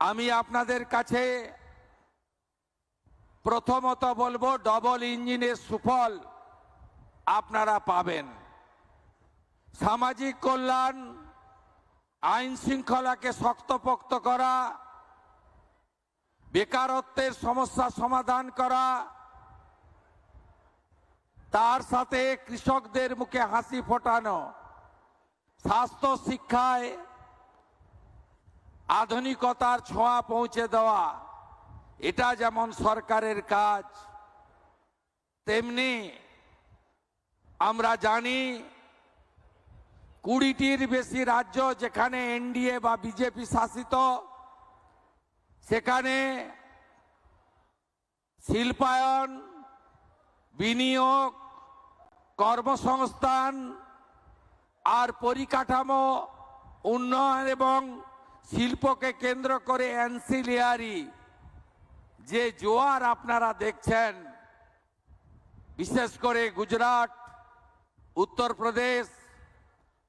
আমি আপনাদের কাছে প্রথমত বলবো, ডবল ইঞ্জিনের সুফল আপনারা পাবেন। সামাজিক কল্যাণ, আইন শৃঙ্খলাকে শক্তপোক্ত করা, বেকারত্বের সমস্যা সমাধান করা, তার সাথে কৃষকদের মুখে হাসি ফোটানো, স্বাস্থ্য শিক্ষায় আধুনিকতার ছোঁয়া পৌঁছে দেওয়া, এটা যেমন সরকারের কাজ, তেমনি আমরা জানি 20টির বেশি রাজ্য যেখানে এনডিএ বা বিজেপি শাসিত, সেখানে শিল্পায়ন, বিনিয়োগ, কর্মসংস্থান আর পরিকাঠামো উন্নয়ন এবং শিল্পকে কেন্দ্র করে অ্যান্সিলিয়ারি যে জোয়ার আপনারা দেখছেন, বিশেষ করে গুজরাট, উত্তরপ্রদেশ,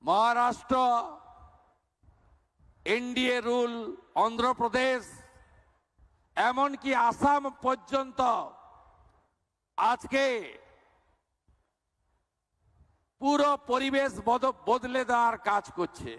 মহারাষ্ট্র, এনডিএ রুল অন্ধ্রপ্রদেশ, এমনকি আসাম পর্যন্ত আজকে পুরো পরিবেশ বদলে দেওয়ার কাজ করছে।